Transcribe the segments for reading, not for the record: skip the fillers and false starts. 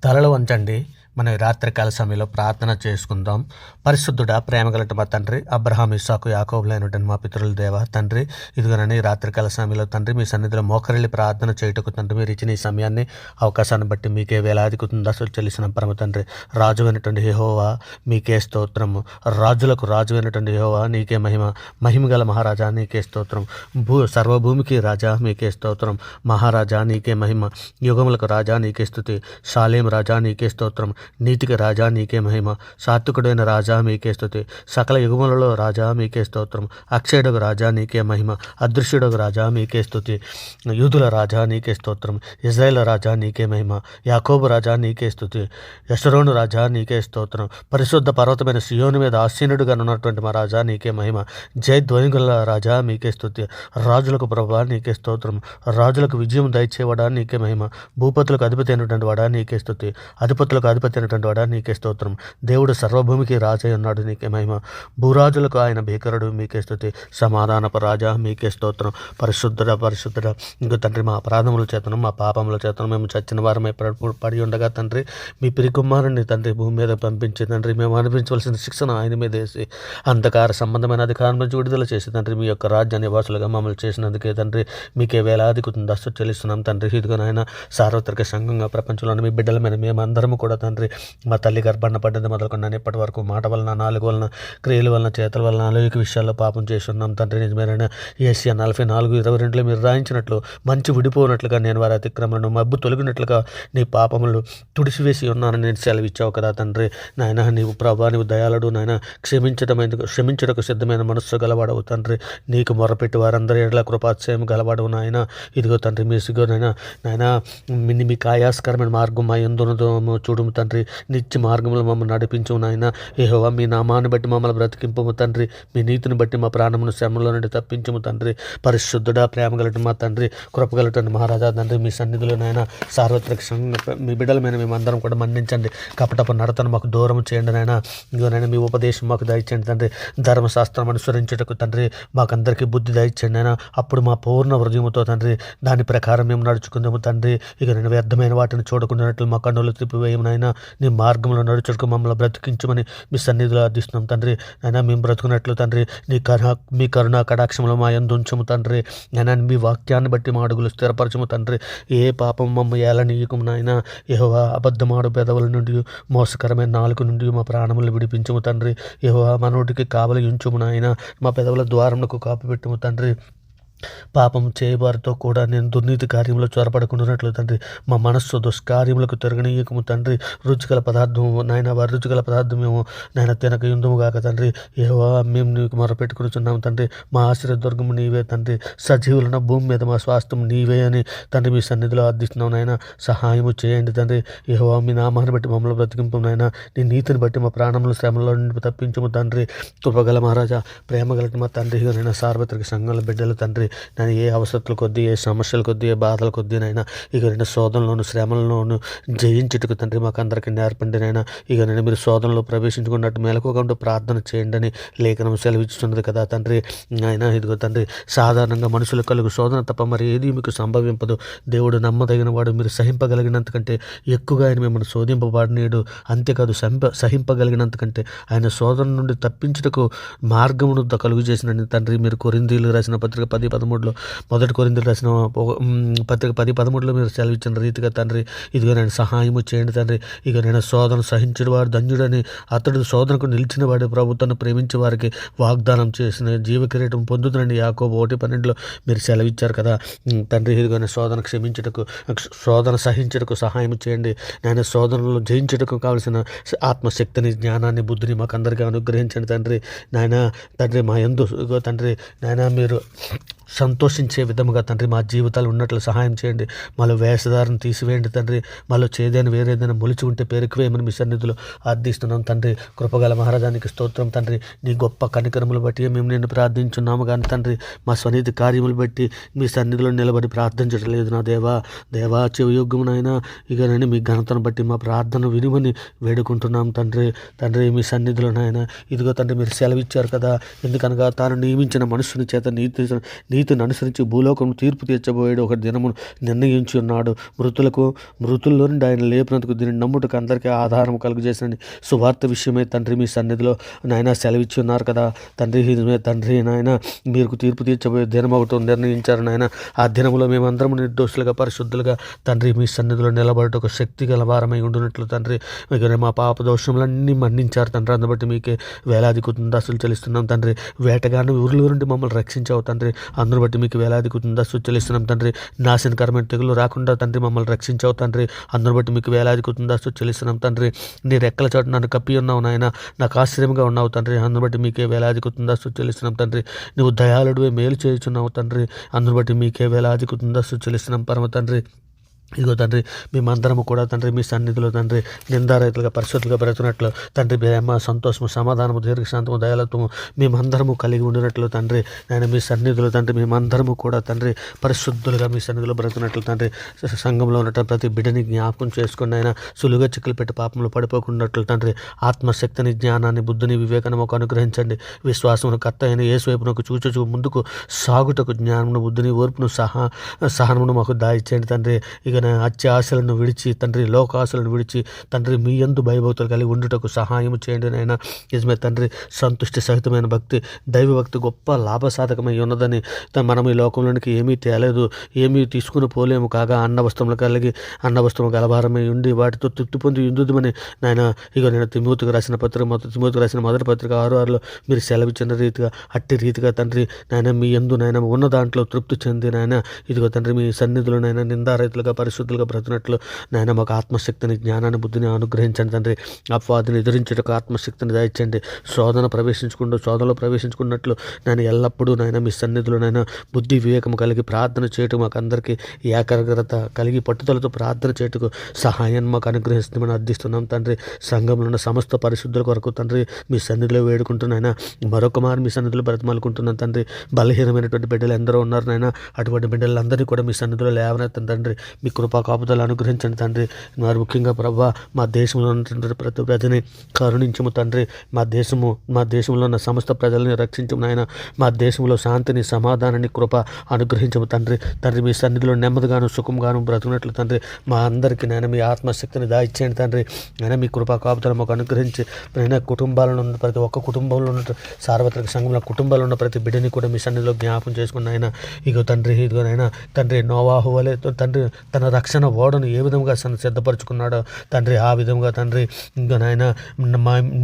తలలు వంచండి. మనం ఈ రాత్రికాల సమయంలో ప్రార్థన చేసుకుందాం. పరిశుద్ధుడా, ప్రేమగలటి మా తండ్రి, అబ్రహాం, ఇస్సాకు, యాకోబులైనటువంటి మా పితరుల దేవ తండ్రి, ఇదిగోనని ఈ రాత్రికాల సమయంలో తండ్రి మీ సన్నిధిలో మోకరిల్లి ప్రార్థన చేయుటకు తండ్రి మీరు ఇచ్చిన ఈ సమయాన్ని, అవకాశాన్ని బట్టి మీకే వేలాది దశలు చెల్లిసిన పరమ తండ్రి, రాజు అయినటువంటి యెహోవా మీకే స్తోత్రము. రాజులకు రాజు అయినటువంటి యెహోవా నీకే మహిమ. మహిమగల మహారాజా నీకే స్తోత్రం. సర్వభూమికి రాజా మీకే స్తోత్రం. మహారాజా నీకే మహిమ. యుగములకు రాజా నీకే స్తుతి. షాలేం రాజా నీకే స్తోత్రం. నీతికి రాజా నీకే మహిమ. సాత్వికుడైన రాజా మీకే స్తుతి. సకల యుగములలో రాజా మీకే స్తోత్రం. అక్షయుడకు రాజా నీకే మహిమ. అదృశ్యుడకు రాజా మీకే స్తుతి. యూదుల రాజా నీకే స్తోత్రం. ఇజ్రాయేల్ రాజా నీకే మహిమ. యాకోబు రాజా నీకే స్తుతి. యెషూరూను రాజా నీకే స్తోత్రం. పరిశుద్ధ పర్వతమైన సియోను మీద ఆసీనుడుగా ఉన్నటువంటి మా రాజా నీకే మహిమ. జయధ్వనిగల రాజా మీకే స్తుతి. రాజులకు ప్రభువా నీకే స్తోత్రం. రాజులకు విజయం దయచేవాడా నీకే మహిమ. భూపతులకు అధిపతి అయినటువంటి వాడా నీకే స్తుతి. అధిపతులకు అధిపతి అయినటువంటి వాడా నీకే స్తోత్రం. దేవుడు సర్వభూమికి రాజై ఉన్నాడు నీకే మహిమ. భూరాజులకు ఆయన భీకరుడు మీకే స్తుతి. సమాధానపు రాజా మీకే స్తోత్రం. పరిశుద్ధుడ ఇంకో తండ్రి, మా అపరాధముల చేతను మా పాపముల చేతను మేము చచ్చిన వారమై పడి ఉండగా తండ్రి మీ పిరికుమారుని తండ్రి భూమి మీద పంపించి తండ్రి మేము అనిపించవలసిన శిక్షను ఆయన మీద వేసి అంధకార సంబంధమైన అధికారం నుంచి విడుదల చేసి తండ్రి మీ యొక్క రాజ్య నివాసులుగా మమ్మల్ని చేసినందుకే తండ్రి మీకే వేలాది దస్తు చెల్లిస్తున్నాం తండ్రి. ఇదిగోనైనా సార్వత్రిక సంఘంగా ప్రపంచంలోని మీ బిడ్డల మీద మేమందరము కూడా తండ్రి మా తల్లి గర్భాన పడ్డది మొదలుకున్నాను ఇప్పటి వరకు మాట వలన, నాలుగు వలన, క్రియల వలన, చేతల వలన అనేక విషయాల్లో పాపం చేస్తున్నాం తండ్రి. నిజమేనా ఏషియా 44:22 మీరు రాయించినట్లు మంచి విడిపోనట్లుగా నేను వారి అతిక్రమలను మబ్బు తొలగినట్లుగా నీ పాపములు తుడిసివేసి ఉన్నానని నేను సెలవిచ్చావు కదా తండ్రి. నాయన నీవు ప్రభా, నీవు దయాళుడు నాయన, క్షమించటకు సిద్ధమైన మనస్సు గలవాడవు తండ్రి. నీకు మొరపెట్టి వారందరి ఎడల కృపాశ్చయం గలవాడవు నాయన. ఇదిగో తండ్రి మీ సిగోనైనా నాయన మీకు ఆయాస్కరమైన మార్గం మా ఎందునదో చూడుము తండ్రి. నిత్య మార్గంలో మమ్మల్ని నడిపించు నాయన. యెహోవా మీ నామాన్ని బట్టి మమ్మల్ని బ్రతికింపము తండ్రి. మీ నీతిని బట్టి మా ప్రాణమును శ్రమలో నుండి తప్పించము తండ్రి. పరిశుద్ధుడా, ప్రేమగలటి మా తండ్రి, కృపగలటండి మహారాజా తండ్రి, మీ సన్నిధిలో నాయన సార్వత్రిక మీ బిడ్డల మీద మేమందరం కూడా మన్నించండి. కపటపు నడతను మాకు దూరం చేయండి నాయన. ఇదిగోనైనా మీ ఉపదేశం మాకు దయచేయండి తండ్రి. ధర్మశాస్త్రం అనుసరించుటకు తండ్రి మాకందరికీ బుద్ధి దయచేయండి నాయన. అప్పుడు మా పూర్ణ హృదయముతో తండ్రి దాని ప్రకారం మేము నడుచుకుందాము తండ్రి. ఇక నేను వ్యర్థమైన వాటిని చూడకుండానట్లు మా కన్నులు త్రిప్పివేయము నాయన. నీ మార్గంలో నడుచుటకు మమ్మల్ని బ్రతికించమని మీ సన్నిధిలో అర్థిస్తున్నాం తండ్రి. అయినా మేము బ్రతుకున్నట్లు తండ్రి మీ కరుణ కటాక్షంలో మా యందు ఉంచము తండ్రి. అయినా మీ వాక్యాన్ని బట్టి మా అడుగులు స్థిరపరచము తండ్రి. ఏ పాపం మమ్మ ఏలనీయకము నాయన. యెహోవా అబద్ధమాడు పెదవుల నుండి, మోసకరమైన నాలుక నుండి మా ప్రాణములు విడిపించము తండ్రి. యెహోవా మా నోటికి కావలి ఉంచుము నాయన. మా పెదవుల ద్వారములకు కాపు పెట్టుము తండ్రి. పాపం చేయవారితో కూడా నేను దుర్నీతి కార్యంలో చొరపడకుండానట్లు తండ్రి మా మనస్సు దుష్కార్యములకు తిరగనీయకము తండ్రి. రుచిగల పదార్థము నాయన, వారి రుచిగల పదార్థం మేము నాయన తినక యుందుము కాక తండ్రి. యెహోవా మేము నీకు మొరపెట్టుకునిచున్నాము తండ్రి. మా ఆశ్రయదుర్గము నీవే తండ్రి. సజీవులన భూమి మీద మా స్వాస్థ్యం నీవే అని తండ్రి మీ సన్నిధిలో అర్థిస్తున్నాం నాయన. సహాయము చేయండి తండ్రి. యెహోవా మీ నామాన్ని బట్టి మమ్మల్ని బ్రతికింపు నాయన. నీ నీతిని బట్టి మా ప్రాణములు శ్రమలో నుండి తప్పించము తండ్రి. కృపగల మహారాజా, ప్రేమగలటి మా తండ్రి, నేను సార్వత్రిక సంఘాల బిడ్డలు తండ్రి. నేను ఏ అవసరతల కొద్దీ, ఏ సమస్యల కొద్దీ, ఏ బాధల కొద్దీ నైనా ఇక నేను శోధనలోను శ్రమలలోను జయించుటకు తండ్రి మాకు అందరికీ నేర్పండి నైనా. ఇక నేను మీరు శోధనలో ప్రవేశించుకున్నట్టు మేలకోకుండా ప్రార్థన చేయండి అని లేఖనం సెలవిస్తున్నది కదా తండ్రి. ఆయన ఇదిగో తండ్రి, సాధారణంగా మనుషులు కలుగు శోధన తప్ప మరి ఏది మీకు సంభవింపదు. దేవుడు నమ్మదగిన వాడు. మీరు సహింపగలిగినంతకంటే ఎక్కువగా ఆయన మిమ్మల్ని శోధింపబడినీడు. అంతేకాదు సహింపగలిగినంతకంటే ఆయన శోధన నుండి తప్పించుటకు మార్గమును కలుగు చేసిన తండ్రి. మీరు కొరింథీయులు రాసిన పత్రిక 10:13 మొదటి కొరింథీయులు రాసిన పత్రిక 10:13 మీరు సెలవిచ్చిన రీతిగా తండ్రి ఇదిగో నేను సహాయము చేయండి తండ్రి. ఇక నేను శోధన సహించిన వాడు ధన్యుడని, అతడు శోధనకు నిలిచిన వాడు ప్రభుత్వాన్ని ప్రేమించే వారికి వాగ్దానం చేసిన జీవ కిరీటం పొందుతుందండి. యాకోబు 1:12 మీరు సెలవిచ్చారు కదా తండ్రి. ఇదిగో శోధన సహించుటకు సహాయం చేయండి. నేను శోధనలో జయించుటకు కావలసిన ఆత్మశక్తిని, జ్ఞానాన్ని, బుద్ధిని మాకు అందరికీ అనుగ్రహించండి తండ్రి. నాయన తండ్రి మా యందు తండ్రి నాయన మీరు సంతోషించే విధముగా తండ్రి మా జీవితాలు ఉన్నట్లు సహాయం చేయండి. మాలో వేషధారను తీసివేయండి తండ్రి. మాలో చేదైన వేరేదైనా మొలిచి ఉంటే పేరుకువేయమని మీ సన్నిధిలో అర్థిస్తున్నాం తండ్రి. కృపగల మహారాజానికి స్తోత్రం తండ్రి. నీ గొప్ప కనికరములు బట్టి మేము నిన్ను ప్రార్థించున్నాము కానీ తండ్రి మా స్వనీతి కార్యములు బట్టి మీ సన్నిధిలో నిలబడి ప్రార్థించడం లేదు నా దేవా చెవియోగ్యమునైనా. ఇక నేను మీ ఘనతను బట్టి మా ప్రార్థన వినుమని వేడుకుంటున్నాం తండ్రి మీ సన్నిధిలో నాయన. ఇదిగో తండ్రి మీరు సెలవిచ్చారు కదా, ఎందుకనగా తాను నియమించిన మనుషుని చేత నీతి నీతిని అనుసరించి భూలోకం తీర్పు తీర్చబోయేడు ఒక దినమును నిర్ణయించి ఉన్నాడు. మృతుల్లో నుండి ఆయన లేపినందుకు దీన్ని నమ్ముటకు అందరికీ ఆధారం కలుగజేసిన సువార్త విషయమై తండ్రి మీ సన్నిధిలో నాయన సెలవిచ్చి ఉన్నారు కదా తండ్రి నాయన మీరు తీర్పు తీర్చబోయే దినం ఒకటి నిర్ణయించారు నాయన. ఆ దినంలో మేమందరం నిర్దోషులుగా పరిశుద్ధులుగా తండ్రి మీ సన్నిధిలో నిలబడట ఒక శక్తి గల భారమై ఉండునట్లు తండ్రి మా పాప దోషములన్నీ మన్నించారు తండ్రి. అందుబట్టి మీకే వేలాది కృతజ్ఞతలు చెల్లిస్తున్నాం తండ్రి. వేటగాని ఊరిలో నుండి మమ్మల్ని రక్షించావు తండ్రి. అందును బట్టి మీకు వేలాది కృతజ్ఞతలు చెల్లిస్తున్నాం తండ్రి. నాశనకరమైన తెగులు రాకుండా తండ్రి మమ్మల్ని రక్షించావు తండ్రి. అందును బట్టి మీకు వేలాది కృతజ్ఞతలు చెల్లిస్తున్నాం తండ్రి. నీ రెక్కల చోట నన్ను కప్పి ఉన్నావు నాయన, నాకు ఆశ్చర్యంగా ఉన్నావు తండ్రి. అందును బట్టి మీకే వేలాది కృతజ్ఞతలు చెల్లిస్తున్నాం తండ్రి. నువ్వు దయాళుడివే మేలు చేయుచున్నావు తండ్రి. అందును బట్టి మీకే వేలాది కృతజ్ఞతలు చెల్లిస్తున్నాం పరమ తండ్రి. ఇదిగో తండ్రి మేమందరము కూడా తండ్రి మీ సన్నిధిలో తండ్రి నిందారహితులుగా పరిశుద్ధులుగా బ్రతుకున్నట్లు తండ్రి ప్రేమ సంతోషము సమాధానము దీర్ఘశాంతము దయాలత్వము మేమందరము కలిగి ఉండినట్లు తండ్రి నేను మీ సన్నిధిలో తండ్రి మేమందరము కూడా తండ్రి పరిశుద్ధులుగా మీ సన్నిధిలో బ్రతుకున్నట్లు తండ్రి సంఘంలో ఉన్నట్టు ప్రతి బిడ్డని జ్ఞాపకం చేసుకుని ఆయన సులువుగా చిక్కులు పెట్టి పాపంలో పడిపోకున్నట్లు తండ్రి ఆత్మశక్తిని జ్ఞానాన్ని బుద్ధిని వివేకను ఒక అనుగ్రహించండి. విశ్వాసమును కర్త అయిన యేసు వైపునకు చూచు ముందుకు సాగుటకు జ్ఞానమును బుద్ధిని ఓర్పును సహనమును మాకు దాయిచ్చేయండి తండ్రి. ఇక అత్యాశలను విడిచి తండ్రి లోకాశలను విడిచి తండ్రి మీ యందు భయభక్తులు కలిగి ఉండుటకు సహాయం చేయండి నాయన. నిజమే తండ్రి సంతుష్టి సహితమైన భక్తి దైవభక్తి గొప్ప లాభసాధకమై ఉన్నదని మనం ఈ లోకంలోనికి ఏమీ తేలేదు, ఏమీ తీసుకుని పోలేము కాగా అన్న వస్త్రములు గలభారమై ఉండి వాటితో తృప్తి పొంది ఉందుమని నాయన. ఇక నేను తిమోతికి రాసిన మొదటి పత్రిక 6:6 మీరు సెలవిచ్చిన రీతిగా అట్టి రీతిగా తండ్రి నాయన మీ యందు నాయన ఉన్న దాంట్లో తృప్తి చెంది నాయన ఇదిగో తండ్రి మీ సన్నిధిలో నాయన నిందారహితులుగా పరిశుద్ధులుగా బ్రతుకున్నట్లు నాయన మాకు ఆత్మశక్తిని జ్ఞానాన్ని బుద్ధిని అనుగ్రహించండి తండ్రి. అపవాదిని ఎదిరించుటకు ఆత్మశక్తిని దాయించండి. శోధనలో ప్రవేశించుకున్నట్లు నేను ఎల్లప్పుడూ నాయన మీ సన్నిధిలో నాయన బుద్ధి వివేకము కలిగి ప్రార్థన చేయటం మాకు అందరికీ ఏకాగ్రత కలిగి పట్టుదలతో ప్రార్థన చేయటకు సహాయం మాకు అనుగ్రహిస్తామని అర్థిస్తున్నాం తండ్రి. సంఘంలో ఉన్న సమస్త పరిశుద్ధుల కొరకు తండ్రి మీ సన్నిధిలో వేడుకుంటున్నాయినా మరొక మారు మీ సన్నిధిలో బ్రతమాలుకుంటున్నాను తండ్రి. బలహీనమైనటువంటి బిడ్డలు ఎందరో ఉన్నారు నాయన, అటువంటి బిడ్డలందరినీ కూడా మీ సన్నిధిలో లేవనెత్తండి తండ్రి. మీ కృపా కాపుదలు అనుగ్రహించండి తండ్రి. మరి ముఖ్యంగా ప్రభా మా దేశంలో ఉన్నటువంటి ప్రతి ప్రజని కరుణించము తండ్రి. మా దేశంలో ఉన్న సమస్త ప్రజల్ని రక్షించము నాయన. మా దేశంలో శాంతిని సమాధానాన్ని కృప అనుగ్రహించము తండ్రి. మీ సన్నిధిలో నెమ్మదిగాను సుఖంగాను బ్రతుకున్నట్లు తండ్రి మా అందరికీ నాయన మీ ఆత్మశక్తిని దాయిచ్చేయండి తండ్రి. అయినా మీ కృపా కాపుదలు మాకు అనుగ్రహించి అయినా కుటుంబాలను ఉన్న ప్రతి ఒక్క కుటుంబంలో ఉన్న సార్వత్రిక సంఘంలో కుటుంబాలు ఉన్న ప్రతి బిడ్డని కూడా మీ సన్నిధిలో జ్ఞాపం చేసుకున్న ఆయన. ఇదిగోనైనా తండ్రి నోవాహు వలె తండ్రి తన రక్షణ ఓడను ఏ విధంగా సిద్ధపరచుకున్నాడో తండ్రి ఆ విధంగా తండ్రి ఇంకా నాయన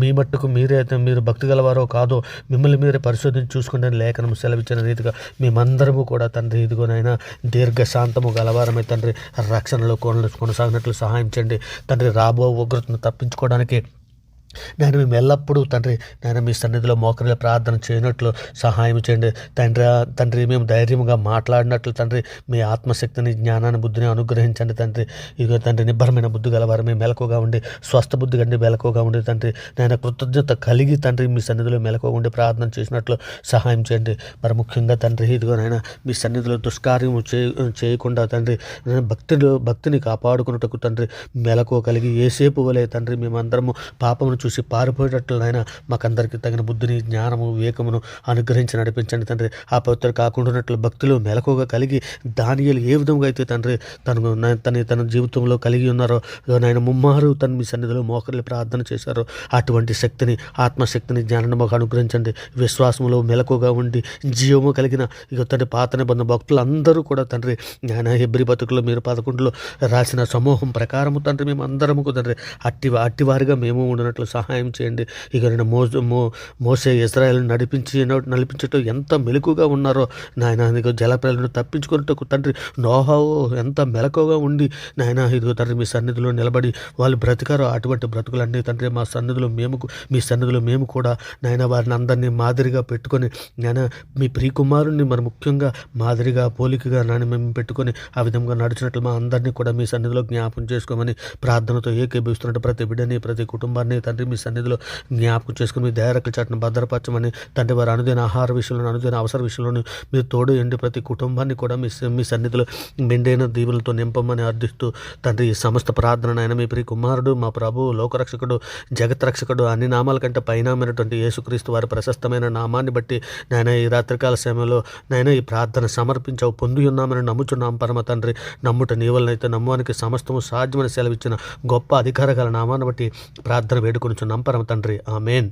మీ మట్టుకు మీరు భక్తి గలవారో కాదో మిమ్మల్ని మీరే పరిశోధించి చూసుకుంటే లేఖనం సెలవిచ్చిన రీతిగా మేమందరము కూడా తండ్రి ఇదిగోనైనా దీర్ఘశాంతము గలవారమే తండ్రి రక్షణలో కొనసాగినట్లు సహాయం చేయండి తండ్రి. రాబో ఉగ్రతను తప్పించుకోవడానికి నేను మేము ఎల్లప్పుడూ తండ్రి మీ సన్నిధిలో మోకరిలో ప్రార్థన చేయనట్లు సహాయం చేయండి తండ్రి. మేము ధైర్యంగా మాట్లాడినట్లు తండ్రి మీ ఆత్మశక్తిని జ్ఞానాన్ని బుద్ధిని అనుగ్రహించండి తండ్రి. ఇదిగో తండ్రి నిబ్బరమైన బుద్ధి గలవారు మేము మెలకుగా ఉండి స్వస్థ బుద్ధి కండి మెలకుగా ఉండి తండ్రి నేను కృతజ్ఞత కలిగి తండ్రి మీ సన్నిధిలో మెలకుగా ఉండి ప్రార్థన చేసినట్లు సహాయం చేయండి. మరి ముఖ్యంగా తండ్రి ఇదిగోనైనా మీ సన్నిధిలో దుష్కార్యము చేయకుండా తండ్రి భక్తిని కాపాడుకున్నట్టుకు తండ్రి మెలకువ కలిగి ఏసేపు వలె తండ్రి మేమందరము పాపమును చూసి పారిపోయేటట్లు నాయన మాకందరికీ తగిన బుద్ధిని జ్ఞానము వివేకమును అనుగ్రహించి నడిపించండి తండ్రి. ఆ పవిత్ర కాకుండా ఉన్నట్లు భక్తులు మెలకువగా కలిగి దానియేలు ఏ విధంగా అయితే తండ్రి తన జీవితంలో కలిగి ఉన్నారో నాయన ముమ్మారు మీ సన్నిధిలో మోకరిల్లి ప్రార్థన చేశారో అటువంటి శక్తిని ఆత్మశక్తిని జ్ఞానాన్ని మాకు అనుగ్రహించండి. విశ్వాసములో మెలకువగా ఉండి జీవము కలిగిన తండ్రి పాత నిబంధన భక్తులందరూ కూడా తండ్రి నాయన హెబ్రీ బతుకులో మీరు 11లో రాసిన సమూహం ప్రకారము తండ్రి మేము అందరము తండ్రి అట్టివారిగా మేము ఉండినట్లు సహాయం చేయండి. ఇక నేను మోసే ఇశ్రాయేలును నడిపించటం ఎంత మెలకుగా ఉన్నారో నాయన జలప్రలను తప్పించుకున్నట్టు తండ్రి నోహావు ఎంత మెలకుగా ఉండి నాయన ఇదిగో తండ్రి మీ సన్నిధిలో నిలబడి వాళ్ళు బ్రతికారో అటువంటి బ్రతుకులన్నీ తండ్రి మీ సన్నిధిలో మేము కూడా నాయన వారిని అందరినీ మాదిరిగా పెట్టుకొని నాయన మీ ప్రియకుమారుని మరి ముఖ్యంగా మాదిరిగా పోలికగా నాయన మేము పెట్టుకొని ఆ విధంగా నడిచినట్లు మా అందరినీ కూడా మీ సన్నిధిలో జ్ఞాపం చేసుకోమని ప్రార్థనతో ఏకీభవిస్తున్నట్టు ప్రతి బిడ్డని ప్రతి కుటుంబాన్ని తండ్రి తండ్రి మీ సన్నిధిలో జ్ఞాపకం చేసుకుని మీ దయారకుల చాటును భద్రపరచమని తండ్రి వారి అనుదిన ఆహార విషయంలో అనుదిన అవసర విషయంలోని మీరు తోడు ఎండి ప్రతి కుటుంబాన్ని కూడా మీ సన్నిధిలో మెండైన దీవులతో నింపమని అర్థిస్తూ తండ్రి ఈ సమస్త ప్రార్థన ఆయన మీ ప్రియ కుమారుడు మా ప్రభు లోకరక్షకుడు జగత్రక్షకుడు అన్ని నామాల కంటే పైనామైనటువంటి యేసుక్రీస్తు వారి ప్రశస్తమైన నామాన్ని బట్టి నాయన ఈ రాత్రికాల సమయంలో నాయన ఈ ప్రార్థన సమర్పించావు పొంది ఉన్నామని నమ్ముచున్నాం పరమ తండ్రి. నమ్ముట నీవలనైతే నమ్మువానికి సమస్తము సాధ్యమని సెలవిచ్చిన గొప్ప అధికార గల నామాన్ని బట్టి ప్రార్థన వేడుకొనుచున్నాం పరమ తండ్రి. ఆమేన్.